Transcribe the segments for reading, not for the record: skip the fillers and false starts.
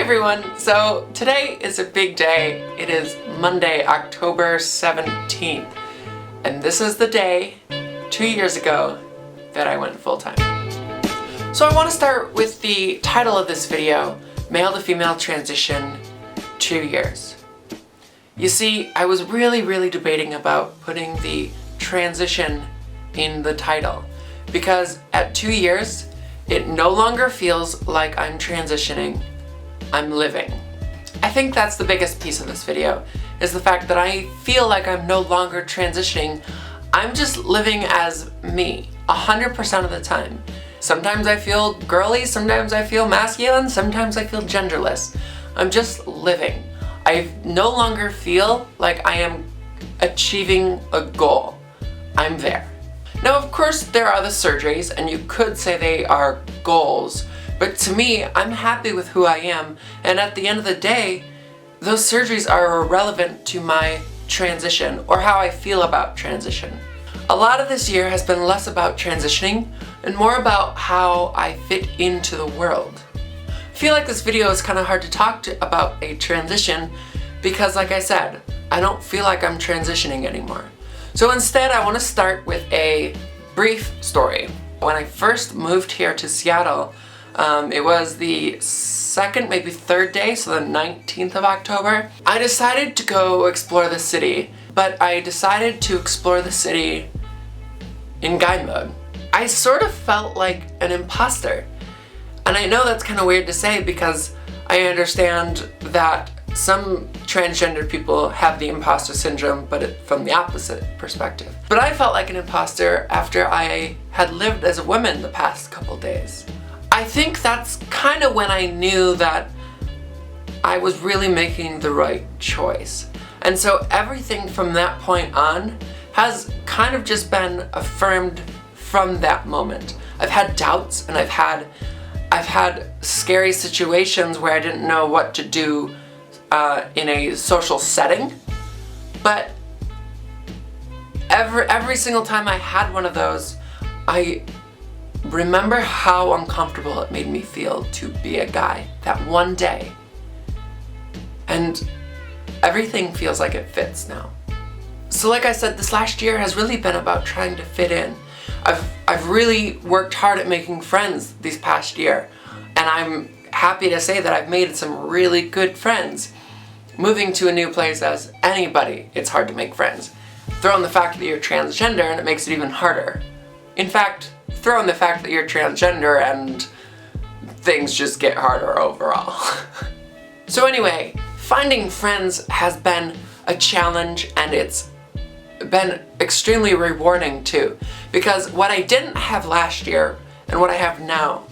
everyone! So today is a big day. It is Monday, October 17th. And this is the day, 2 years ago, that I went full-time. So I want to start with the title of this video, Male to Female Transition, 2 years. You see, I was really debating about putting the transition in the title because at 2 years, it no longer feels like I'm transitioning, I'm living. I think that's the biggest piece of this video, is the fact that I feel like I'm no longer transitioning, I'm just living as me, 100% of the time. Sometimes I feel girly, sometimes I feel masculine, sometimes I feel genderless. I'm just living. I no longer feel like I am achieving a goal. I'm there. Now, of course, there are the surgeries, and you could say they are goals, but to me, I'm happy with who I am, and at the end of the day, those surgeries are irrelevant to my transition or how I feel about transition. A lot of this year has been less about transitioning and more about how I fit into the world. I feel like this video is kind of hard to talk about a transition because, like I said, I don't feel like I'm transitioning anymore. So instead, I want to start with a brief story. When I first moved here to Seattle, it was the second, maybe third day, so the 19th of October. I decided to go explore the city, but I decided to explore the city in guide mode. I sort of felt like an imposter. And I know that's kind of weird to say because I understand that some transgender people have the imposter syndrome, but from the opposite perspective. But I felt like an imposter after I had lived as a woman the past couple days. I think that's kind of when I knew that I was really making the right choice. And so everything from that point on has kind of just been affirmed from that moment. I've had doubts and I've had scary situations where I didn't know what to do in a social setting, but every single time I had one of those, I remember how uncomfortable it made me feel to be a guy that one day, and everything feels like it fits now. So like I said, this last year has really been about trying to fit in. I've really worked hard at making friends this past year, and I'm happy to say that I've made some really good friends. Moving to a new place as anybody, it's hard to make friends. Throw in the fact that you're transgender and it makes it even harder. In fact, throw in the fact that you're transgender and things just get harder overall. So anyway, finding friends has been a challenge, and it's been extremely rewarding too, because what I didn't have last year and what I have now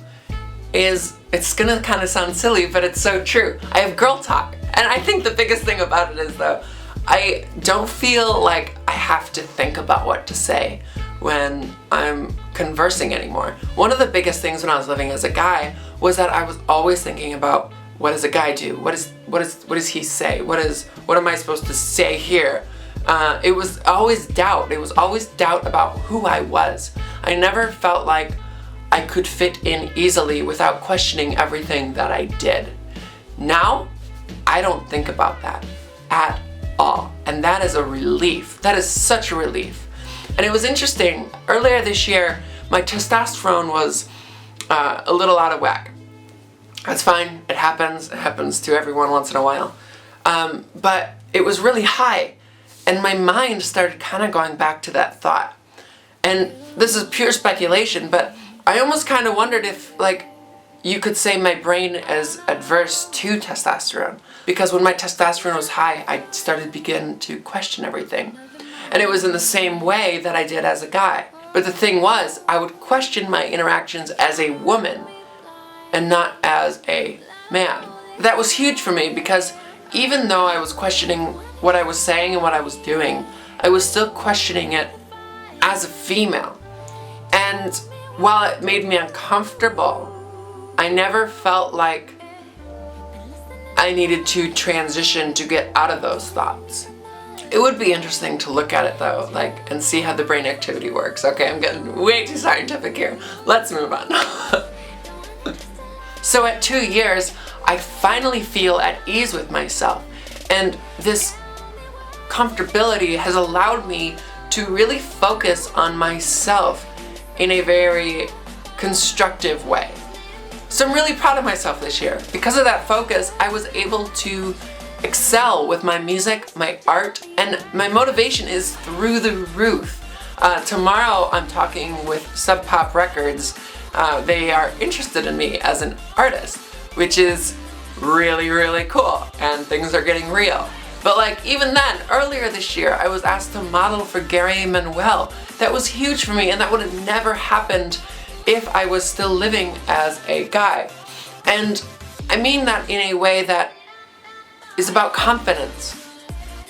is, it's gonna kind of sound silly, but it's so true. I have girl talk. And I think the biggest thing about it is, though, I don't feel like I have to think about what to say when I'm conversing anymore. One of the biggest things when I was living as a guy was that I was always thinking about, what does a guy do? What does he say? What am I supposed to say here? It was always doubt. It was always doubt about who I was. I never felt like I could fit in easily without questioning everything that I did. Now, I don't think about that at all. And that is a relief. That is such a relief. And it was interesting, earlier this year, my testosterone was a little out of whack. That's fine, it happens to everyone once in a while. But it was really high, and my mind started kind of going back to that thought. And this is pure speculation, but I almost kind of wondered if, like, you could say my brain is adverse to testosterone. Because when my testosterone was high, I started to begin to question everything. And it was in the same way that I did as a guy. But the thing was, I would question my interactions as a woman and not as a man. That was huge for me because even though I was questioning what I was saying and what I was doing, I was still questioning it as a female. And while it made me uncomfortable, I never felt like I needed to transition to get out of those thoughts. It would be interesting to look at it though, like, and see how the brain activity works. Okay, I'm getting way too scientific here. Let's move on. So at 2 years, I finally feel at ease with myself. And this comfortability has allowed me to really focus on myself in a very constructive way. So I'm really proud of myself this year. Because of that focus, I was able to excel with my music, my art, and my motivation is through the roof. Tomorrow I'm talking with Sub Pop Records. They are interested in me as an artist, which is really, really cool, and things are getting real. But like even then, earlier this year, I was asked to model for Gary Manuel. That was huge for me, and that would have never happened if I was still living as a guy. And I mean that in a way that is about confidence.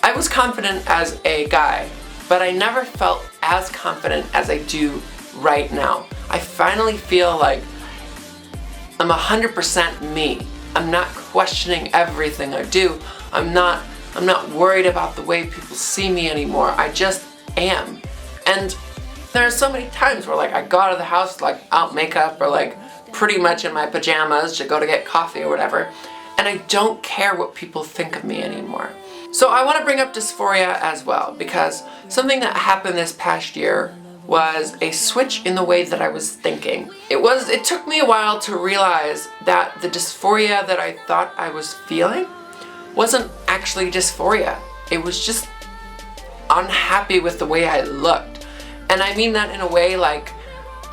I was confident as a guy, but I never felt as confident as I do right now. I finally feel like I'm 100% me. I'm not questioning everything I do. I'm not worried about the way people see me anymore. I just am. And there are so many times where like I go out of the house like out makeup or like pretty much in my pajamas to go to get coffee or whatever, and I don't care what people think of me anymore. So I want to bring up dysphoria as well, because something that happened this past year was a switch in the way that I was thinking. It took me a while to realize that the dysphoria that I thought I was feeling wasn't actually dysphoria. It was just unhappy with the way I looked. And I mean that in a way like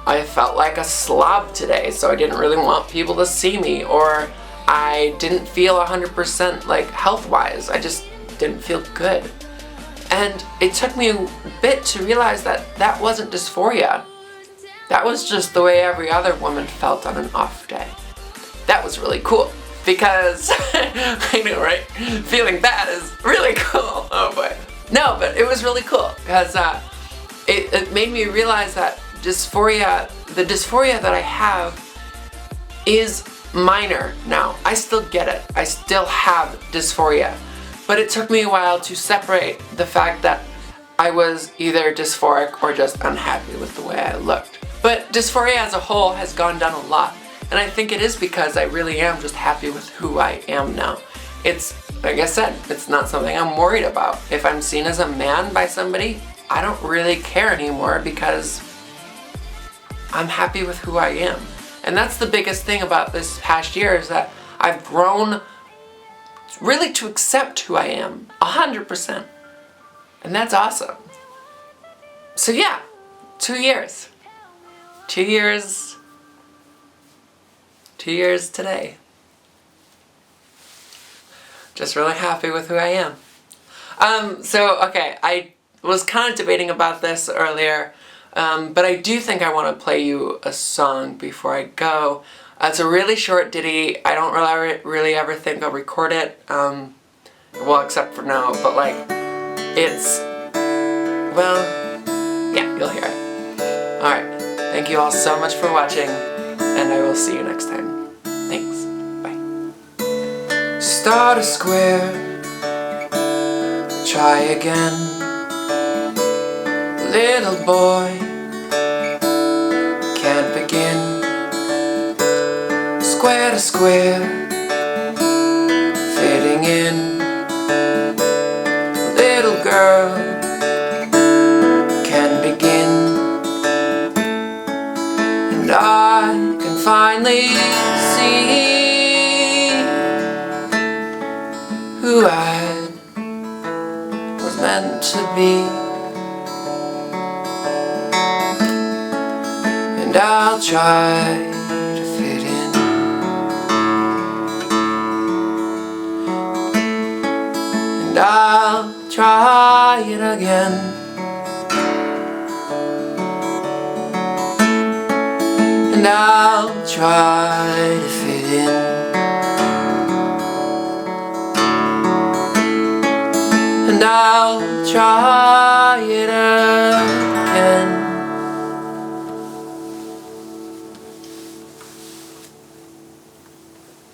I felt like a slob today, so I didn't really want people to see me, or I didn't feel 100% like health-wise. I just didn't feel good. And it took me a bit to realize that that wasn't dysphoria. That was just the way every other woman felt on an off day. That was really cool, because I know, right? Feeling bad is really cool. Oh boy. No, but it was really cool because it made me realize that dysphoria, the dysphoria that I have is minor now. I still get it. I still have dysphoria. But it took me a while to separate the fact that I was either dysphoric or just unhappy with the way I looked. But dysphoria as a whole has gone down a lot. And I think it is because I really am just happy with who I am now. It's, like I said, it's not something I'm worried about. If I'm seen as a man by somebody, I don't really care anymore because I'm happy with who I am. And that's the biggest thing about this past year, is that I've grown really to accept who I am, 100%. And that's awesome. So yeah, 2 years. 2 years. 2 years today. Just really happy with who I am. Okay, I was kind of debating about this earlier, but I do think I want to play you a song before I go. It's a really short ditty. I don't really ever think I'll record it, well, except for now, but like, it's, well, yeah, you'll hear it. Alright, thank you all so much for watching, and I will see you next time. Thanks, bye. Start a square, try again. Little boy can't begin. Square to square, fitting in. Little girl can begin. And I can finally see who I was meant to be. And I'll try to fit in. And I'll try it again. And I'll try to fit in. And I'll try it again.